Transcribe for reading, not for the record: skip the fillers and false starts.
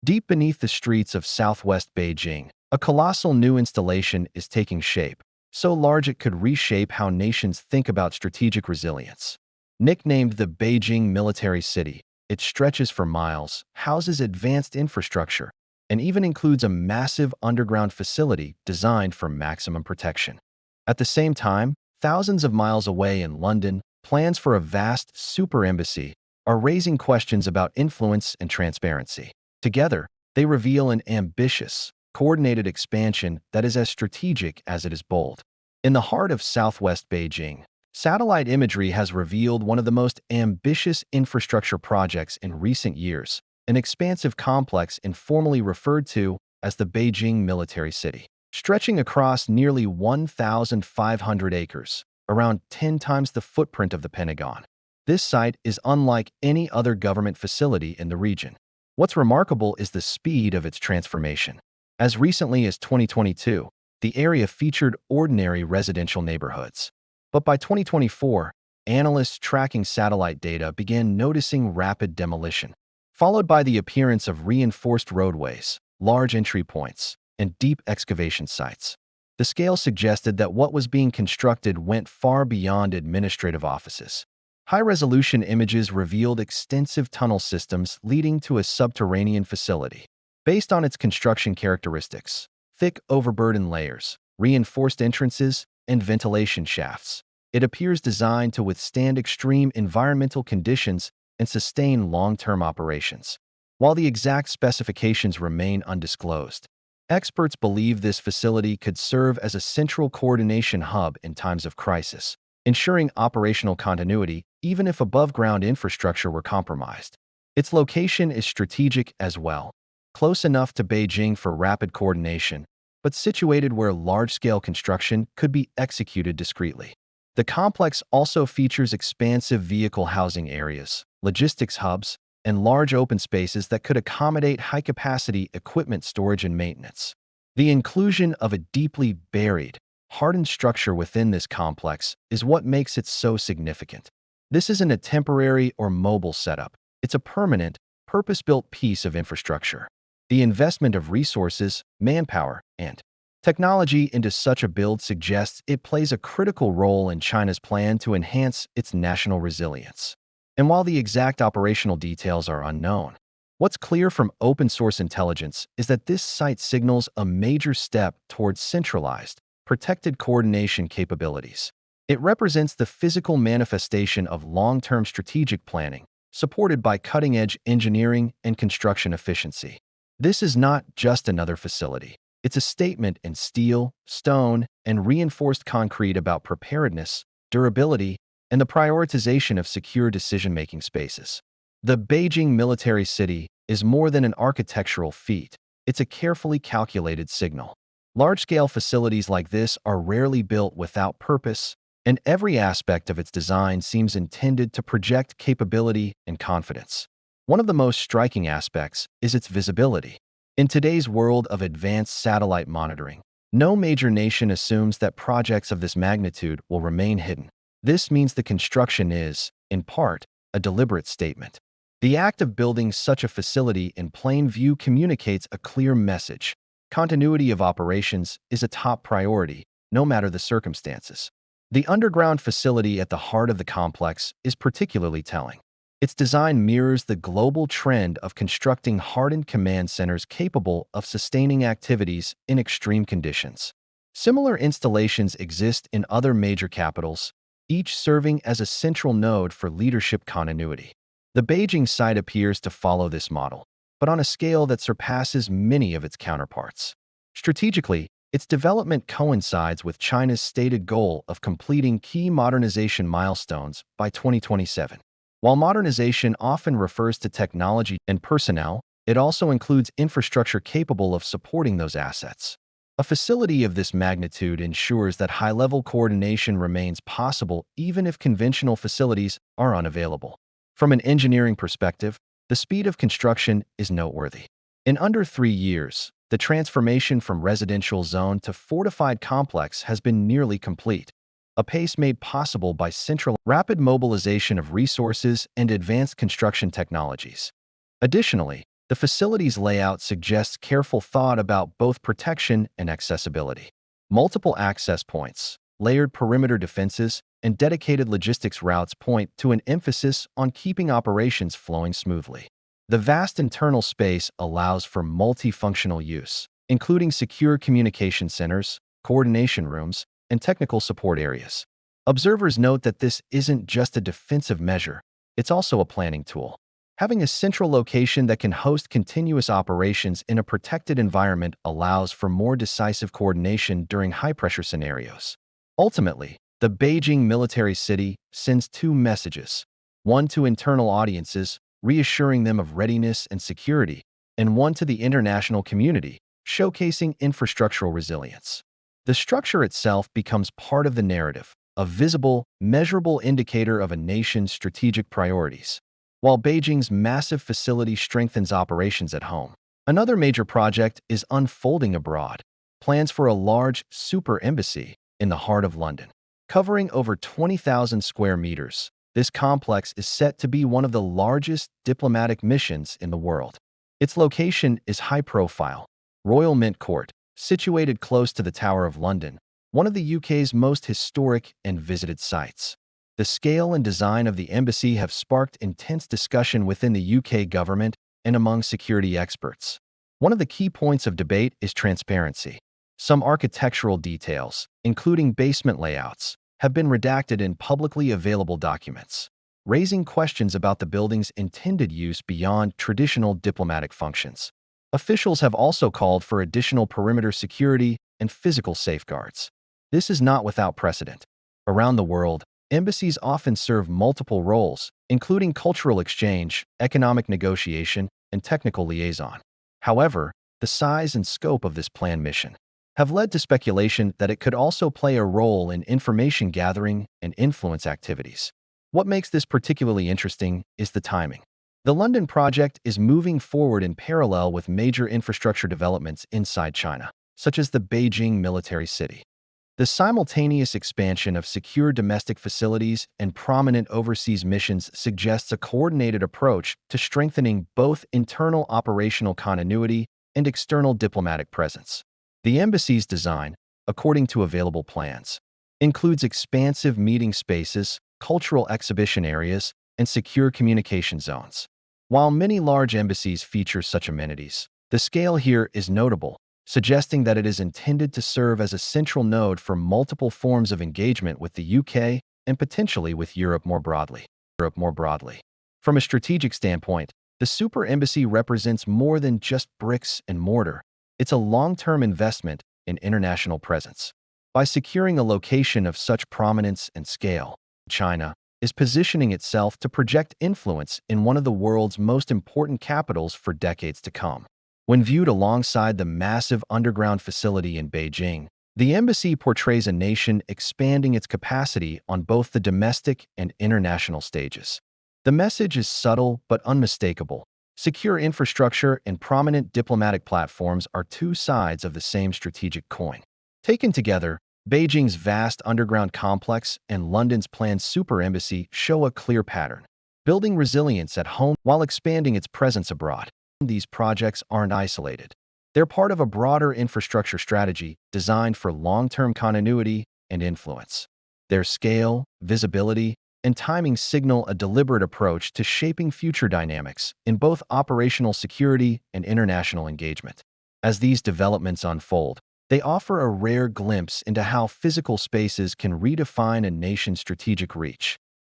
Deep beneath the streets of southwest Beijing, a colossal new installation is taking shape, so large it could reshape how nations think about strategic resilience. Nicknamed the Beijing Military City, it stretches for miles, houses advanced infrastructure, and even includes a massive underground facility designed for maximum protection. At the same time, thousands of miles away in London, plans for a vast super embassy are raising questions about influence and transparency. Together, they reveal an ambitious, coordinated expansion that is as strategic as it is bold. In the heart of southwest Beijing, satellite imagery has revealed one of the most ambitious infrastructure projects in recent years, an expansive complex informally referred to as the Beijing Military City. Stretching across nearly 1,500 acres, around 10 times the footprint of the Pentagon. This site is unlike any other government facility in the region. What's remarkable is the speed of its transformation. As recently as 2022, the area featured ordinary residential neighborhoods. But by 2024, analysts tracking satellite data began noticing rapid demolition, followed by the appearance of reinforced roadways, large entry points, and deep excavation sites. The scale suggested that what was being constructed went far beyond administrative offices. High-resolution images revealed extensive tunnel systems leading to a subterranean facility. Based on its construction characteristics, thick overburden layers, reinforced entrances, and ventilation shafts, it appears designed to withstand extreme environmental conditions and sustain long-term operations. While the exact specifications remain undisclosed, experts believe this facility could serve as a central coordination hub in times of crisis, ensuring operational continuity even if above-ground infrastructure were compromised. Its location is strategic as well, close enough to Beijing for rapid coordination, but situated where large-scale construction could be executed discreetly. The complex also features expansive vehicle housing areas, logistics hubs, and large open spaces that could accommodate high-capacity equipment storage and maintenance. The inclusion of a deeply buried, hardened structure within this complex is what makes it so significant. This isn't a temporary or mobile setup. It's a permanent, purpose-built piece of infrastructure. The investment of resources, manpower, and technology into such a build suggests it plays a critical role in China's plan to enhance its national resilience. And while the exact operational details are unknown, what's clear from open-source intelligence is that this site signals a major step towards centralized, protected coordination capabilities. It represents the physical manifestation of long-term strategic planning, supported by cutting-edge engineering and construction efficiency. This is not just another facility. It's a statement in steel, stone, and reinforced concrete about preparedness, durability, and the prioritization of secure decision-making spaces. The Beijing Military City is more than an architectural feat. It's a carefully calculated signal. Large-scale facilities like this are rarely built without purpose, and every aspect of its design seems intended to project capability and confidence. One of the most striking aspects is its visibility. In today's world of advanced satellite monitoring, no major nation assumes that projects of this magnitude will remain hidden. This means the construction is, in part, a deliberate statement. The act of building such a facility in plain view communicates a clear message. Continuity of operations is a top priority, no matter the circumstances. The underground facility at the heart of the complex is particularly telling. Its design mirrors the global trend of constructing hardened command centers capable of sustaining activities in extreme conditions. Similar installations exist in other major capitals, each serving as a central node for leadership continuity. The Beijing site appears to follow this model, but on a scale that surpasses many of its counterparts. Strategically, its development coincides with China's stated goal of completing key modernization milestones by 2027. While modernization often refers to technology and personnel, it also includes infrastructure capable of supporting those assets. A facility of this magnitude ensures that high-level coordination remains possible even if conventional facilities are unavailable. From an engineering perspective, the speed of construction is noteworthy. In under 3 years, the transformation from residential zone to fortified complex has been nearly complete, a pace made possible by central rapid mobilization of resources and advanced construction technologies. Additionally, The facility's layout suggests careful thought about both protection and accessibility. Multiple access points, layered perimeter defenses, and dedicated logistics routes point to an emphasis on keeping operations flowing smoothly. The vast internal space allows for multifunctional use, including secure communication centers, coordination rooms, and technical support areas. Observers note that this isn't just a defensive measure, it's also a planning tool. Having a central location that can host continuous operations in a protected environment allows for more decisive coordination during high-pressure scenarios. Ultimately, the Beijing Military City sends two messages, one to internal audiences, reassuring them of readiness and security, and one to the international community, showcasing infrastructural resilience. The structure itself becomes part of the narrative, a visible, measurable indicator of a nation's strategic priorities. While Beijing's massive facility strengthens operations at home, another major project is unfolding abroad. Plans for a large super embassy in the heart of London. Covering over 20,000 square meters, this complex is set to be one of the largest diplomatic missions in the world. Its location is high-profile, Royal Mint Court, situated close to the Tower of London, one of the UK's most historic and visited sites. The scale and design of the embassy have sparked intense discussion within the UK government and among security experts. One of the key points of debate is transparency. Some architectural details, including basement layouts, have been redacted in publicly available documents, raising questions about the building's intended use beyond traditional diplomatic functions. Officials have also called for additional perimeter security and physical safeguards. This is not without precedent. Around the world, embassies often serve multiple roles, including cultural exchange, economic negotiation, and technical liaison. However, the size and scope of this planned mission have led to speculation that it could also play a role in information gathering and influence activities. What makes this particularly interesting is the timing. The London project is moving forward in parallel with major infrastructure developments inside China, such as the Beijing Military City. The simultaneous expansion of secure domestic facilities and prominent overseas missions suggests a coordinated approach to strengthening both internal operational continuity and external diplomatic presence. The embassy's design, according to available plans, includes expansive meeting spaces, cultural exhibition areas, and secure communication zones. While many large embassies feature such amenities, the scale here is notable, suggesting that it is intended to serve as a central node for multiple forms of engagement with the UK and potentially with Europe more broadly. From a strategic standpoint, the super embassy represents more than just bricks and mortar. It's a long-term investment in international presence. By securing a location of such prominence and scale, China is positioning itself to project influence in one of the world's most important capitals for decades to come. When viewed alongside the massive underground facility in Beijing, the embassy portrays a nation expanding its capacity on both the domestic and international stages. The message is subtle but unmistakable. Secure infrastructure and prominent diplomatic platforms are two sides of the same strategic coin. Taken together, Beijing's vast underground complex and London's planned super embassy show a clear pattern, building resilience at home while expanding its presence abroad. These projects aren't isolated. They're part of a broader infrastructure strategy designed for long-term continuity and influence. Their scale, visibility, and timing signal a deliberate approach to shaping future dynamics in both operational security and international engagement. As these developments unfold, they offer a rare glimpse into how physical spaces can redefine a nation's strategic reach.